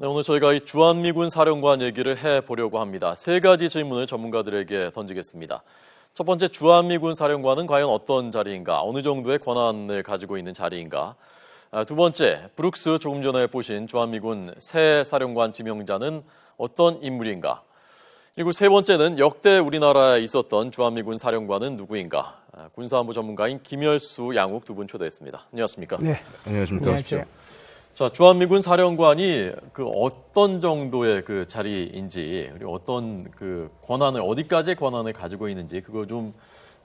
네, 오늘 저희가 이 주한미군 사령관 얘기를 해보려고 합니다. 세 가지 질문을 전문가들에게 던지겠습니다. 첫 번째, 주한미군 사령관은 과연 어떤 자리인가? 어느 정도의 권한을 가지고 있는 자리인가? 두 번째, 브룩스 조금 전에 보신 주한미군 새 사령관 지명자는 어떤 인물인가? 그리고 세 번째는 역대 우리나라에 있었던 주한미군 사령관은 누구인가? 군사안보 전문가인 김열수, 양욱 두 분 초대했습니다. 안녕하십니까? 네, 안녕하십니까? 안녕하세요. 자, 주한미군 사령관이 그 어떤 정도의 그 자리인지, 그리고 어떤 그 권한을, 어디까지의 권한을 가지고 있는지 그거 좀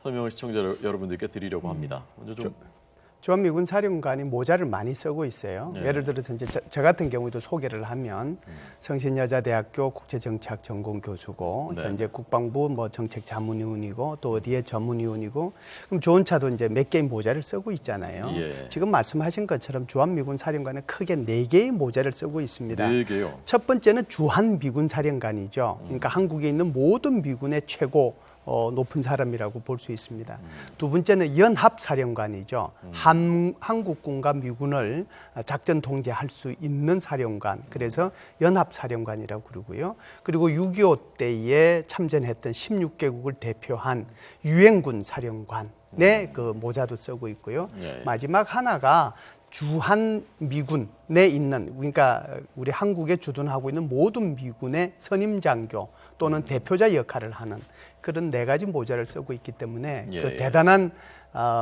설명을 시청자 여러분들께 드리려고 합니다. 먼저 좀. 주한미군 사령관이 모자를 많이 쓰고 있어요. 네. 예를 들어서 이제 저 같은 경우도 소개를 하면 성신여자대학교 국제정치학 전공 교수고 네. 현재 국방부 뭐 정책자문위원이고 또 어디에 전문위원이고 그럼 좋은 차도 이제 몇 개의 모자를 쓰고 있잖아요. 예. 지금 말씀하신 것처럼 주한미군 사령관은 크게 4개의 모자를 쓰고 있습니다. 네 개요. 첫 번째는 주한미군 사령관이죠. 그러니까 한국에 있는 모든 미군의 최고 높은 사람이라고 볼 수 있습니다. 두 번째는 연합사령관이죠. 한국군과 미군을 작전 통제할 수 있는 사령관. 그래서 연합사령관이라고 그러고요. 그리고 6.25 때에 참전했던 16개국을 대표한 유엔군 사령관의 그 모자도 쓰고 있고요. 예. 마지막 하나가 주한미군에 있는, 그러니까 우리 한국에 주둔하고 있는 모든 미군의 선임장교 또는 대표자 역할을 하는 그런 4가지 모자를 쓰고 있기 때문에 예, 그 예. 대단한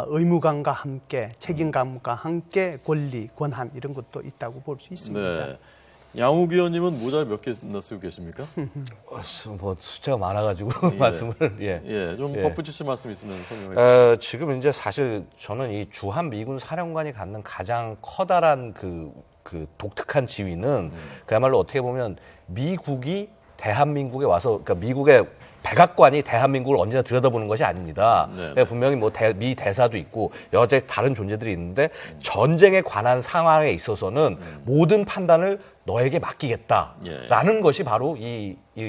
의무감과 함께 책임감과 함께 권리, 권한 이런 것도 있다고 볼 수 있습니다. 네. 양욱 의원님은 모자를 몇 개 쓰고 계십니까? 뭐 숫자가 많아가지고 예. 말씀을 예, 좀 예. 덧붙이실 말씀 있으면 설명해 주세요. 지금 이제 사실 저는 이 주한 미군 사령관이 갖는 가장 커다란 그 독특한 지위는 그야말로 어떻게 보면 미국이 대한민국에 와서 그러니까 미국의 백악관이 대한민국을 언제나 들여다보는 것이 아닙니다. 네. 분명히 뭐 미 대사도 있고 여러 다른 존재들이 있는데 전쟁에 관한 상황에 있어서는 모든 판단을 너에게 맡기겠다라는 것이 바로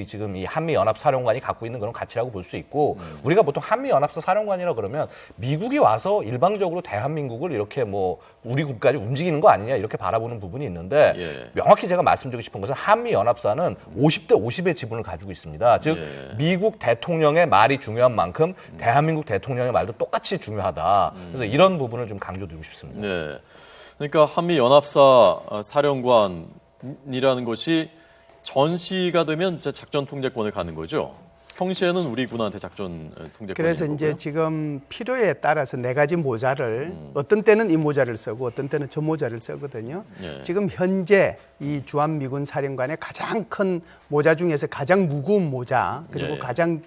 지금 이 한미연합사령관이 갖고 있는 그런 가치라고 볼 수 있고 우리가 보통 한미연합사령관이라 그러면 미국이 와서 일방적으로 대한민국을 이렇게 뭐 우리 국까지 움직이는 거 아니냐 이렇게 바라보는 부분이 있는데 예. 명확히 제가 말씀드리고 싶은 것은 한미연합사는 50대 50의 지분을 가지고 있습니다. 즉 예. 미국 대통령의 말이 중요한 만큼 대한민국 대통령의 말도 똑같이 중요하다. 그래서 이런 부분을 좀 강조드리고 싶습니다. 네. 그러니까 한미연합사 사령관이라는 것이 전시가 되면 이제 작전 통제권을 가는 거죠. 평시에는 우리 군한테 작전 통제권이 그래서 있는 이제 거고요. 지금 필요에 따라서 4가지 모자를 어떤 때는 이 모자를 쓰고 어떤 때는 저 모자를 쓰거든요. 예. 지금 현재 이 주한미군 사령관의 가장 큰 모자 중에서 가장 무거운 모자 그리고 예. 가장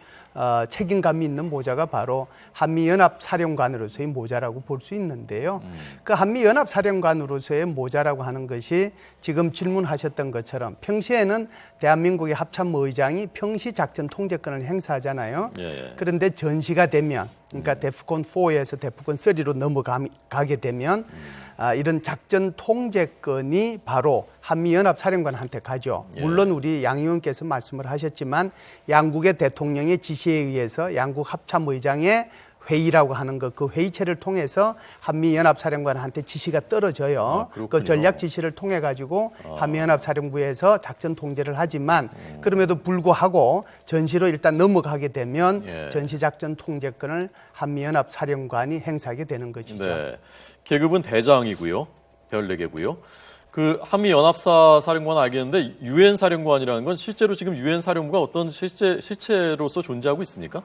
책임감이 있는 모자가 바로 한미연합사령관으로서의 모자라고 볼 수 있는데요. 그 한미연합사령관으로서의 모자라고 하는 것이 지금 질문하셨던 것처럼 평시에는 대한민국의 합참의장이 평시 작전 통제권을 행사하잖아요. 예. 그런데 전시가 되면 그러니까 데프콘 4에서 데프콘 3로 넘어가게 되면 이런 작전 통제권이 바로 한미연합사령관한테 가죠. 예. 물론 우리 양 의원께서 말씀을 하셨지만 양국의 대통령의 지시에 의해서 양국 합참의장의 회의라고 하는 그 회의체를 통해서 한미연합사령관한테 지시가 떨어져요. 그렇군요. 그 전략 지시를 통해 가지고 한미연합사령부에서 작전 통제를 하지만 그럼에도 불구하고 전시로 일단 넘어가게 되면 예. 전시작전 통제권을 한미연합사령관이 행사하게 되는 것이죠. 네. 계급은 대장이고요. 별 4개고요. 그 한미연합사 사령관 알겠는데 유엔 사령관이라는 건 실제로 지금 유엔 사령부가 어떤 실체로서 존재하고 있습니까?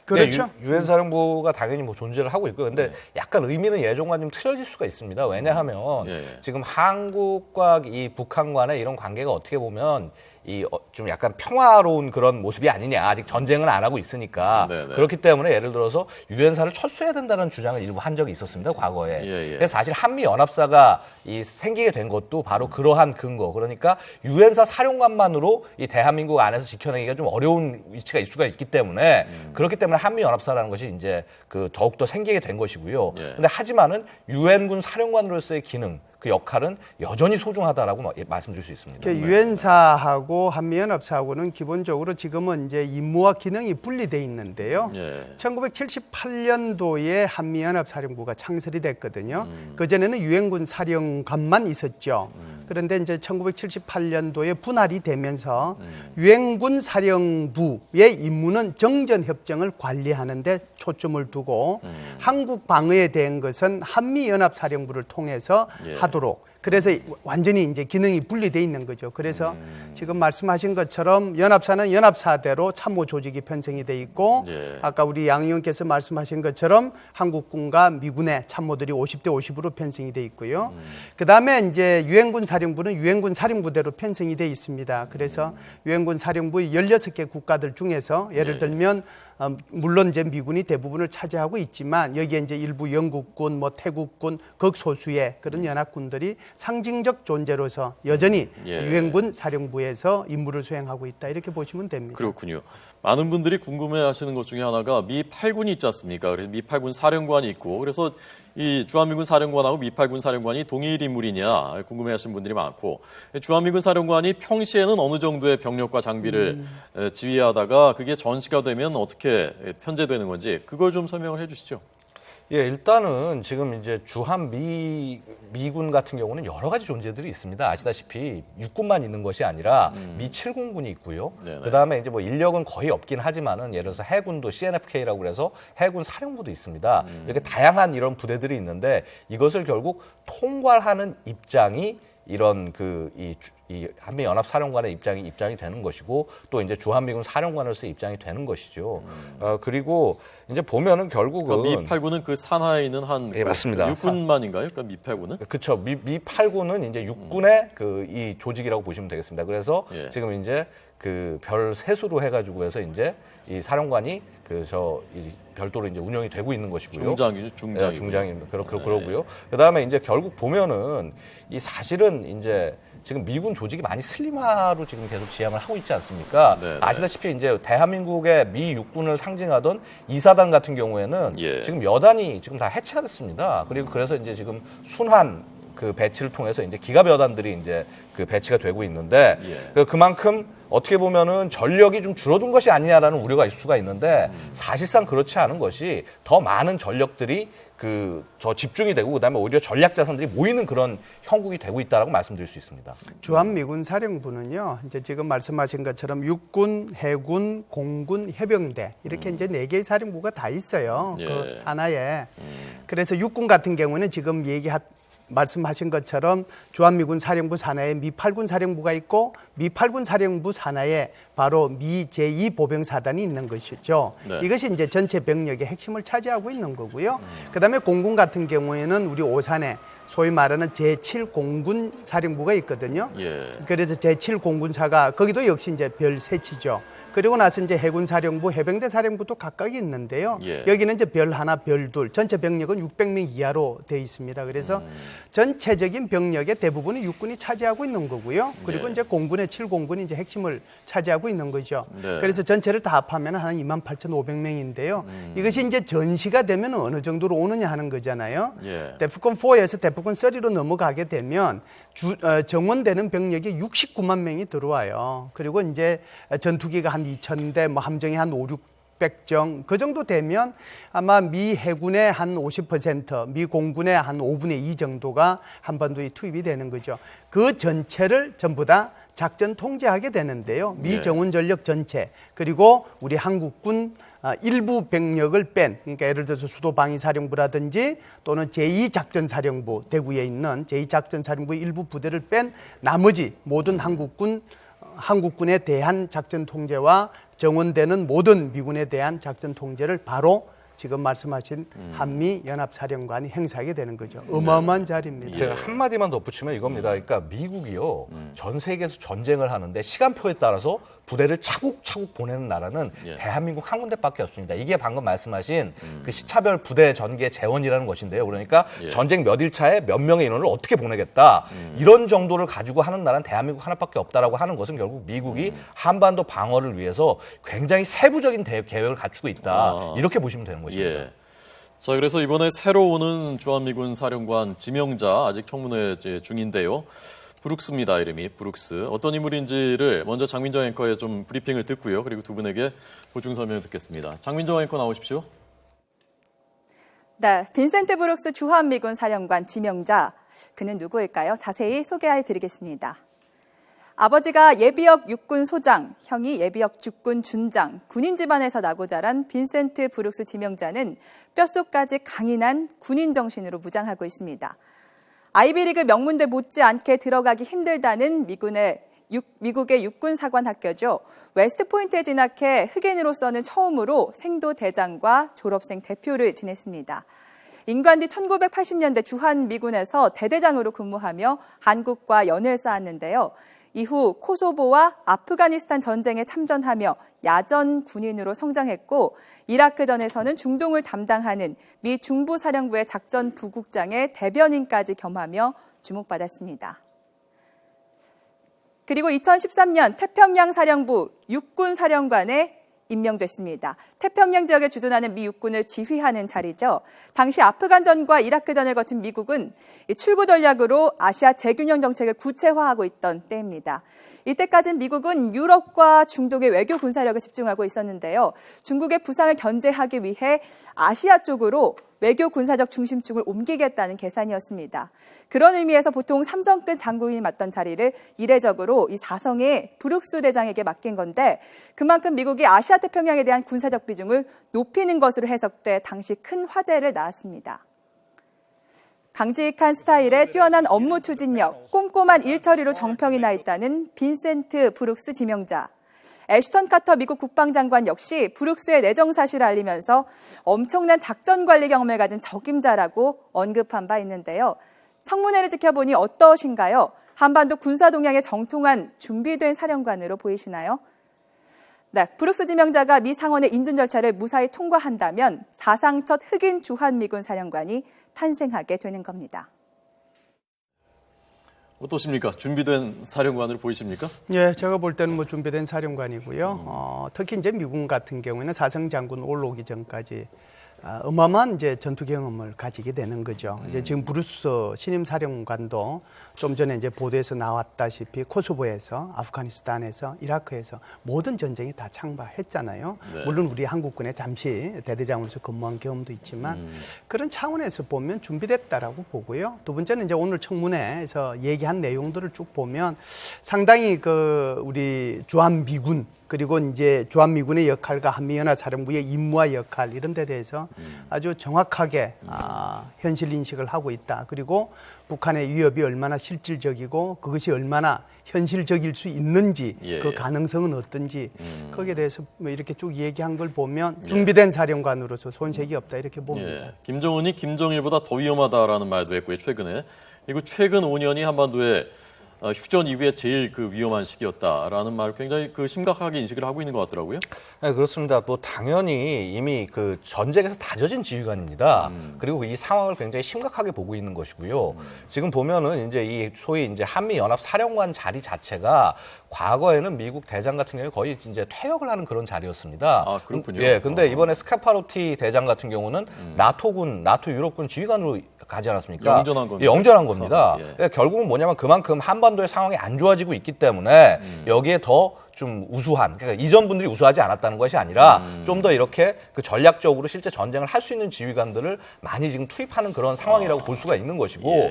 그렇죠. 유엔 사령부가 당연히 뭐 존재를 하고 있고요. 근데 약간 의미는 예전과 좀 틀어질 수가 있습니다. 왜냐하면 예. 지금 한국과 이 북한 간의 이런 관계가 어떻게 보면 좀 약간 평화로운 그런 모습이 아니냐. 아직 전쟁은 안 하고 있으니까. 네네. 그렇기 때문에 예를 들어서 유엔사를 철수해야 된다는 주장을 일부 한 적이 있었습니다. 과거에. 예. 그래서 사실 한미연합사가 생기게 된 것도 바로 그러한 근거. 그러니까 유엔사 사령관만으로 이 대한민국 안에서 지켜내기가 좀 어려운 위치가 있을 수가 있기 때문에 그렇기 때문에 한미연합사라는 것이 이제 더욱더 생기게 된 것이고요. 예. 근데 하지만은 유엔군 사령관으로서의 기능, 그 역할은 여전히 소중하다라고 말씀드릴 수 있습니다. 유엔사하고 한미연합사하고는 기본적으로 지금은 이제 임무와 기능이 분리돼 있는데요. 예. 1978년도에 한미연합사령부가 창설이 됐거든요. 그전에는 유엔군 사령관만 있었죠. 그런데 이제 1978년도에 분할이 되면서 유엔군 사령부의 임무는 정전 협정을 관리하는 데 초점을 두고 한국 방어에 대한 것은 한미 연합 사령부를 통해서 예. 하도록 그래서 완전히 이제 기능이 분리돼 있는 거죠. 그래서 지금 말씀하신 것처럼 연합사는 연합사대로 참모 조직이 편성이 돼 있고 예. 아까 우리 양 의원께서 말씀하신 것처럼 한국군과 미군의 참모들이 50대 50으로 편성이 돼 있고요. 그다음에 이제 유엔군 사령부는 유엔군 사령부대로 편성이 돼 있습니다. 그래서 유엔군 사령부의 16개 국가들 중에서 예를 들면 물론 이제 미군이 대부분을 차지하고 있지만 여기에 이제 일부 영국군, 뭐 태국군, 극소수의 그런 연합군들이 상징적 존재로서 여전히 예. 유엔군 사령부에서 임무를 수행하고 있다 이렇게 보시면 됩니다. 그렇군요. 많은 분들이 궁금해하시는 것 중에 하나가 미 8군이 있지 않습니까? 그래서 미 8군 사령관이 있고 그래서 이 주한미군 사령관하고 미 8군 사령관이 동일 인물이냐 궁금해하시는 분들이 많고 주한미군 사령관이 평시에는 어느 정도의 병력과 장비를 지휘하다가 그게 전시가 되면 어떻게 편제되는 건지 그걸 좀 설명을 해주시죠. 예, 일단은 지금 이제 주한 미군 같은 경우는 여러 가지 존재들이 있습니다. 아시다시피 육군만 있는 것이 아니라 미 7군군이 있고요. 네네. 그다음에 이제 뭐 인력은 거의 없긴 하지만은 예를 들어서 해군도 CNFK라고 그래서 해군 사령부도 있습니다. 이렇게 다양한 이런 부대들이 있는데 이것을 결국 통괄하는 입장이 이런 이 한미 연합 사령관의 입장이 되는 것이고 또 이제 주한미군 사령관으로서 입장이 되는 것이죠. 그리고 이제 보면은 결국은 그러니까 미 8군은 그 산하에 있는 한 예, 맞습니다. 육군만인가요? 그러니까 미 8군은? 그렇죠. 미 8군은 이제 육군의 이 조직이라고 보시면 되겠습니다. 그래서 예. 지금 이제 그 별 세수로 해가지고 해서 이제 이 사령관이 별도로 이제 운영이 되고 있는 것이고요. 중장입니다. 그러고요. 그다음에 이제 결국 보면은 이 사실은 이제 지금 미군 조직이 많이 슬림화로 지금 계속 지향을 하고 있지 않습니까? 네네. 아시다시피 이제 대한민국의 미 육군을 상징하던 이사단 같은 경우에는 예. 지금 여단이 지금 다 해체가 됐습니다. 그리고 그래서 이제 지금 순환 그 배치를 통해서 이제 기갑 여단들이 이제 그 배치가 되고 있는데 예. 그만큼 어떻게 보면은 전력이 좀 줄어든 것이 아니냐라는 우려가 있을 수가 있는데 사실상 그렇지 않은 것이 더 많은 전력들이 더 집중이 되고 그다음에 오히려 전략 자산들이 모이는 그런 형국이 되고 있다라고 말씀드릴 수 있습니다. 주한미군 사령부는요, 이제 지금 말씀하신 것처럼 육군, 해군, 공군, 해병대 이렇게 이제 4개의 사령부가 다 있어요. 예. 그 산하에. 그래서 육군 같은 경우는 지금 말씀하신 것처럼 주한미군 사령부 산하에 미 8군 사령부가 있고 미 8군 사령부 산하에 바로 미 제2보병사단이 있는 것이죠. 네. 이것이 이제 전체 병력의 핵심을 차지하고 있는 거고요. 그다음에 공군 같은 경우에는 우리 오산에 소위 말하는 제7공군 사령부가 있거든요. 예. 그래서 제7공군사가 거기도 역시 이제 별 세치죠. 그리고 나서 이제 해군사령부, 해병대사령부도 각각 있는데요. 예. 여기는 이제 별 하나, 별 둘, 전체 병력은 600명 이하로 되어 있습니다. 그래서 전체적인 병력의 대부분이 육군이 차지하고 있는 거고요. 그리고 예. 이제 공군의 7공군이 이제 핵심을 차지하고 있는 거죠. 네. 그래서 전체를 다 합하면 한 28,500명인데요. 이것이 이제 전시가 되면 어느 정도로 오느냐 하는 거잖아요. 예. 데프콘 4에서 데프콘 3로 넘어가게 되면 정원되는 병력이 69만 명이 들어와요. 그리고 이제 전투기가 한 2,000대, 뭐 함정이 한 500정 그 정도 되면 아마 미 해군의 한 50%, 미 공군의 한 5분의 2 정도가 한반도에 투입이 되는 거죠. 그 전체를 전부 다 작전 통제하게 되는데요. 미 정원 전력 전체 그리고 우리 한국군 일부 병력을 뺀 그러니까 예를 들어서 수도방위사령부라든지 또는 제2작전사령부 대구에 있는 제2작전사령부 일부 부대를 뺀 나머지 모든 한국군에 대한 작전 통제와 정원되는 모든 미군에 대한 작전 통제를 바로 지금 말씀하신 한미 연합사령관이 행사하게 되는 거죠. 어마어마한 자리입니다. 제가 한마디만 덧붙이면 이겁니다. 그러니까 미국이요 전 세계에서 전쟁을 하는데 시간표에 따라서 부대를 차곡차곡 보내는 나라는 예. 대한민국 한 군데밖에 없습니다. 이게 방금 말씀하신 그 시차별 부대 전개 재원이라는 것인데요. 그러니까 예. 전쟁 몇 일차에 몇 명의 인원을 어떻게 보내겠다. 이런 정도를 가지고 하는 나라는 대한민국 하나밖에 없다라고 하는 것은 결국 미국이 한반도 방어를 위해서 굉장히 세부적인 계획을 갖추고 있다. 이렇게 보시면 되는 것입니다. 예. 자, 그래서 이번에 새로 오는 주한미군 사령관 지명자 아직 청문회 중인데요. 브룩스입니다. 이름이 브룩스. 어떤 인물인지를 먼저 장민정 앵커의 좀 브리핑을 듣고요. 그리고 두 분에게 보충 설명을 듣겠습니다. 장민정 앵커 나오십시오. 네, 빈센트 브룩스 주한미군 사령관 지명자, 그는 누구일까요? 자세히 소개해드리겠습니다. 아버지가 예비역 육군 소장, 형이 예비역 육군 준장, 군인 집안에서 나고 자란 빈센트 브룩스 지명자는 뼛속까지 강인한 군인 정신으로 무장하고 있습니다. 아이비리그 명문대 못지않게 들어가기 힘들다는 미국의 육군사관 학교죠. 웨스트포인트에 진학해 흑인으로서는 처음으로 생도 대장과 졸업생 대표를 지냈습니다. 인관 뒤 1980년대 주한미군에서 대대장으로 근무하며 한국과 연을 쌓았는데요. 이후 코소보와 아프가니스탄 전쟁에 참전하며 야전 군인으로 성장했고 이라크전에서는 중동을 담당하는 미 중부사령부의 작전 부국장의 대변인까지 겸하며 주목받았습니다. 그리고 2013년 태평양 사령부 육군 사령관에 임명됐습니다. 태평양 지역에 주둔하는 미 육군을 지휘하는 자리죠. 당시 아프간전과 이라크전을 거친 미국은 출구 전략으로 아시아 재균형 정책을 구체화하고 있던 때입니다. 이때까지는 미국은 유럽과 중동의 외교 군사력을 집중하고 있었는데요. 중국의 부상을 견제하기 위해 아시아 쪽으로 외교 군사적 중심축을 옮기겠다는 계산이었습니다. 그런 의미에서 보통 삼성급 장군이 맡던 자리를 이례적으로 이 사성의 브룩스 대장에게 맡긴 건데 그만큼 미국이 아시아 태평양에 대한 군사적 비중을 높이는 것으로 해석돼 당시 큰 화제를 낳았습니다. 강직한 스타일에 뛰어난 업무 추진력, 꼼꼼한 일처리로 정평이 나 있다는 빈센트 브룩스 지명자. 애슈턴 카터 미국 국방장관 역시 브룩스의 내정 사실을 알리면서 엄청난 작전 관리 경험을 가진 적임자라고 언급한 바 있는데요. 청문회를 지켜보니 어떠신가요? 한반도 군사 동향에 정통한 준비된 사령관으로 보이시나요? 네, 브룩스 지명자가 미 상원의 인준 절차를 무사히 통과한다면 사상 첫 흑인 주한미군 사령관이 탄생하게 되는 겁니다. 어떠십니까? 준비된 사령관으로 보이십니까? 예, 제가 볼 때는 뭐 준비된 사령관이고요. 특히 이제 미군 같은 경우에는 사성 장군 올라오기 전까지 어마어마한 이제 전투 경험을 가지게 되는 거죠. 이제 지금 브루스 신임 사령관도 좀 전에 이제 보도에서 나왔다시피 코소보에서, 아프가니스탄에서, 이라크에서 모든 전쟁에 다 참가했잖아요. 네. 물론 우리 한국군에 잠시 대대장으로서 근무한 경험도 있지만 그런 차원에서 보면 준비됐다라고 보고요. 두 번째는 이제 오늘 청문회에서 얘기한 내용들을 쭉 보면 상당히 그 우리 주한미군 그리고 이제 주한미군의 역할과 한미연합사령부의 임무와 역할 이런 데 대해서 아주 정확하게 현실 인식을 하고 있다. 그리고 북한의 위협이 얼마나 실질적이고 그것이 얼마나 현실적일 수 있는지 그 가능성은 어떤지 거기에 대해서 뭐 이렇게 쭉 얘기한 걸 보면 준비된 사령관으로서 손색이 없다 이렇게 봅니다. 김정은이 김정일보다 더 위험하다라는 말도 했고요. 최근에. 그리고 최근 5년이 한반도에 휴전 이후에 제일 그 위험한 시기였다라는 말을 굉장히 그 심각하게 인식을 하고 있는 것 같더라고요. 네, 그렇습니다. 뭐 당연히 이미 그 전쟁에서 다져진 지휘관입니다. 그리고 이 상황을 굉장히 심각하게 보고 있는 것이고요. 지금 보면은 이제 이 소위 이제 한미 연합 사령관 자리 자체가 과거에는 미국 대장 같은 경우에 거의 이제 퇴역을 하는 그런 자리였습니다. 아, 그렇군요. 예, 근데 이번에 스카파로티 대장 같은 경우는 나토 유럽군 지휘관으로 가지 않았습니까? 영전한 겁니다. 예, 영전한 겁니다. 예. 결국은 뭐냐면 그만큼 한반도의 상황이 안 좋아지고 있기 때문에 여기에 더 좀 우수한, 그러니까 이전 분들이 우수하지 않았다는 것이 아니라 좀 더 이렇게 그 전략적으로 실제 전쟁을 할 수 있는 지휘관들을 많이 지금 투입하는 그런 상황이라고 볼 수가 있는 것이고,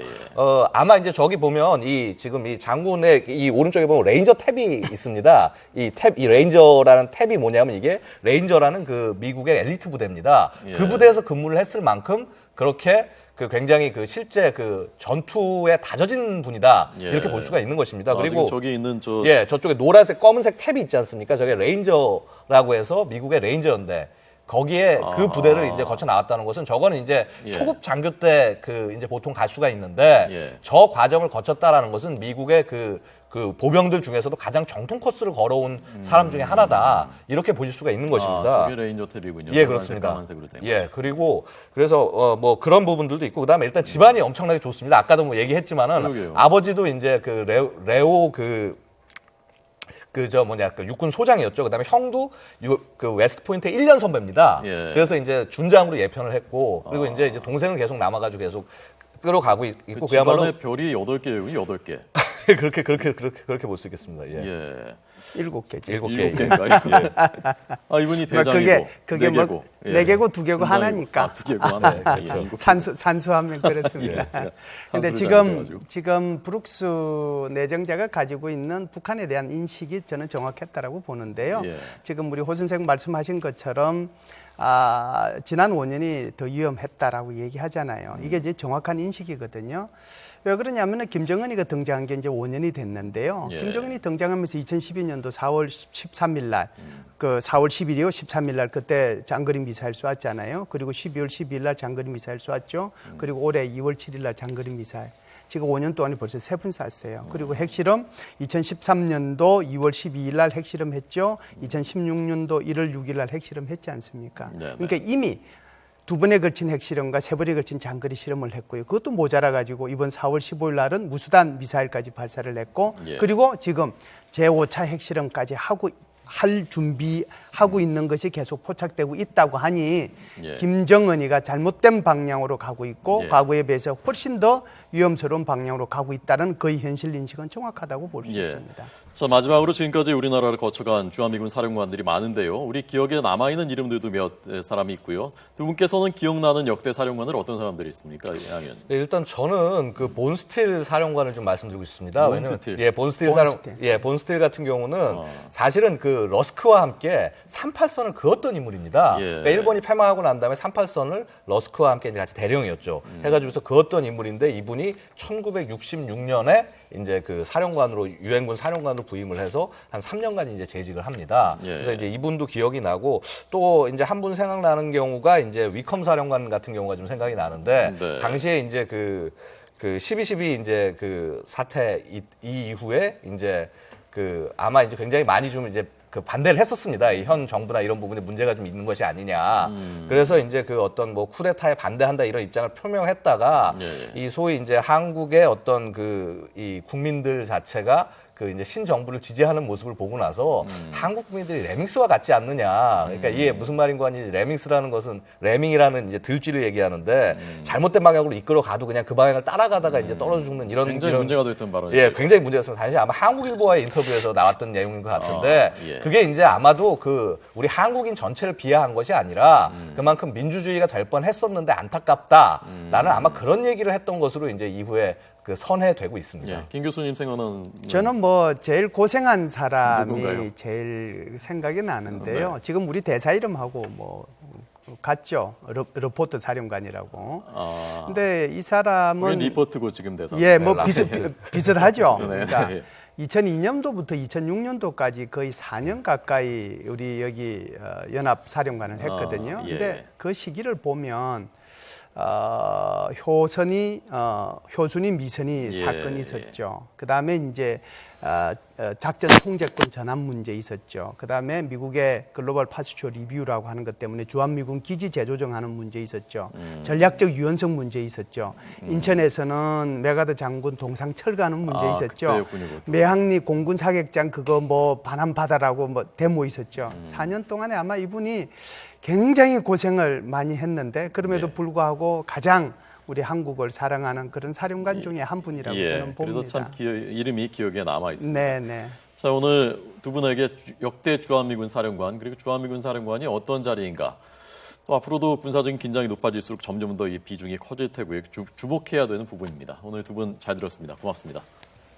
아마 이제 저기 보면 지금 이 장군의 이 오른쪽에 보면 레인저 탭이 있습니다. 이 레인저라는 탭이 뭐냐면 이게 레인저라는 그 미국의 엘리트 부대입니다. 그 부대에서 근무를 했을 만큼 그렇게 그 굉장히 그 실제 그 전투에 다져진 분이다 이렇게 볼 수가 있는 것입니다. 그리고 저기 있는 저쪽에 노란색 검은색 탭이 있지 않습니까? 저게 레인저라고 해서 미국의 레인저연대 거기에 그 부대를 이제 거쳐 나왔다는 것은 저거는 이제 초급 장교 때 그 이제 보통 갈 수가 있는데 저 과정을 거쳤다라는 것은 미국의 그 보병들 중에서도 가장 정통 코스를 걸어온 사람 중에 하나다 이렇게 보실 수가 있는 것입니다. 그게 레인저 탭이군요. 예, 그렇습니다. 까만색으로 된 예, 그리고 그래서 뭐 그런 부분들도 있고 그다음에 일단 집안이 엄청나게 좋습니다. 아까도 뭐 얘기했지만은 그러게요. 아버지도 이제 그 레오 그 육군 소장이었죠. 그다음에 형도 그 웨스트 포인트의 1년 선배입니다. 그래서 이제 준장으로 예편을 했고 그리고 이제 동생은 계속 남아가지고 계속 끌어가고 있고 그야말로 별이 8개군요, 8개. 그렇게 볼 수 있겠습니다. 예. 예. 7개죠. 7개. 예. 아, 이분이 대장이고. 그게 네 개고. 뭐 4개고 2개고 하나니까. 아, 2개고 하나. 그렇죠. 산수하면 그렇습니다. 예, 제가 근데 산수를 잘못해가지고. 지금 브룩스 내정자가 가지고 있는 북한에 대한 인식이 저는 정확했다라고 보는데요. 예. 지금 우리 호 선생 말씀하신 것처럼 지난 5년이 더 위험했다라고 얘기하잖아요. 이게 이제 정확한 인식이거든요. 왜 그러냐면은 김정은이가 등장한 게 이제 5년이 됐는데요. 예. 김정은이 등장하면서 2012년도 4월 13일 날, 그 4월 10일이요, 13일 날 그때 장거리 미사일 쏘았잖아요. 그리고 12월 12일 날 장거리 미사일 쏘았죠. 그리고 올해 2월 7일 날 장거리 미사일. 지금 5년 동안에 벌써 3번 쐈어요. 그리고 핵실험 2013년도 2월 12일 날 핵실험 했죠. 2016년도 1월 6일 날 핵실험 했지 않습니까? 네네. 그러니까 이미 2번에 걸친 핵실험과 3번에 걸친 장거리 실험을 했고요. 그것도 모자라 가지고 이번 4월 15일 날은 무수단 미사일까지 발사를 했고 예. 그리고 지금 제5차 핵실험까지 할 준비하고 있는 것이 계속 포착되고 있다고 하니 예. 김정은이가 잘못된 방향으로 가고 있고 예. 과거에 비해서 훨씬 더 위험스러운 방향으로 가고 있다는 그의 현실 인식은 정확하다고 볼 수 예. 있습니다. 자, 마지막으로 지금까지 우리나라를 거쳐간 주한미군 사령관들이 많은데요. 우리 기억에 남아있는 이름들도 몇 사람이 있고요. 두 분께서는 기억나는 역대 사령관들 어떤 사람들이 있습니까? 양현. 네, 일단 저는 그 본스틸 사령관을 좀 말씀드리고 싶습니다. 본스틸. 왜냐면 본스틸 같은 경우는 사실은 그 러스크와 함께 38선을 그었던 인물입니다. 예. 그러니까 일본이 패망하고 난 다음에 38선을 러스크와 함께 이제 같이 대령이었죠. 해가지고서 그었던 인물인데 이분이 1966년에 이제 그 사령관으로 유엔군 사령관으로 부임을 해서 한 3년간 이제 재직을 합니다. 예. 그래서 이제 이분도 기억이 나고 또 이제 한 분 생각나는 경우가 이제 위컴 사령관 같은 경우가 좀 생각이 나는데 네. 당시에 이제 그 12.12 이제 그 사태 이 이후에 이제 그 아마 이제 굉장히 많이 좀 이제 그 반대를 했었습니다. 이 현 정부나 이런 부분에 문제가 좀 있는 것이 아니냐. 그래서 이제 그 어떤 뭐 쿠데타에 반대한다 이런 입장을 표명했다가 예. 이 소위 이제 한국의 어떤 그 이 국민들 자체가 그 이제 신정부를 지지하는 모습을 보고 나서 한국 국민들이 레밍스와 같지 않느냐. 그러니까 이게 무슨 말인가 하니 레밍스라는 것은 레밍이라는 이제 들쥐를 얘기하는데 잘못된 방향으로 이끌어 가도 그냥 그 방향을 따라가다가 이제 떨어져 죽는 이런 굉장히 문제가 됐던 발언이죠. 예, 굉장히 문제였습니다. 사실 아마 한국일보와의 인터뷰에서 나왔던 내용인 것 같은데 예. 그게 이제 아마도 그 우리 한국인 전체를 비하한 것이 아니라 그만큼 민주주의가 될 뻔했었는데 안타깝다라는 아마 그런 얘기를 했던 것으로 이제 이후에 그 선회되고 있습니다. 예. 김 교수님 생각은 저는 뭐 제일 고생한 사람이 누군가요? 제일 생각이 나는데요. 네. 지금 우리 대사 이름하고 뭐 같죠. 러포트 사령관이라고. 근데 이 사람은 우린 리포트고 지금 대사. 예, 뭐 비슷하죠. 네. 그러니까 예. 2002년도부터 2006년도까지 거의 4년 가까이 우리 여기 연합 사령관을 했거든요. 예. 근데 그 시기를 보면 효순이 미선이 예. 사건이 있었죠. 그 다음에 이제 작전 통제권 전환 문제 있었죠. 그 다음에 미국의 글로벌 파스처 리뷰라고 하는 것 때문에 주한미군 기지 재조정하는 문제 있었죠. 전략적 유연성 문제 있었죠. 인천에서는 메가드 장군 동상 철거하는 문제 있었죠. 그때였군요, 그것도. 매항리 공군 사격장 그거 뭐 반환받아라고 뭐 데모 있었죠. 4년 동안에 아마 이분이 굉장히 고생을 많이 했는데 그럼에도 예. 불구하고 가장 우리 한국을 사랑하는 그런 사령관 중에 한 분이라고 저는 봅니다. 그래서 참 이름이 기억에 남아 있습니다. 네, 네. 자, 오늘 두 분에게 역대 주한미군 사령관 그리고 주한미군 사령관이 어떤 자리인가 또 앞으로도 군사적인 긴장이 높아질수록 점점 더 이 비중이 커질 테고요. 주목해야 되는 부분입니다. 오늘 두 분 잘 들었습니다. 고맙습니다.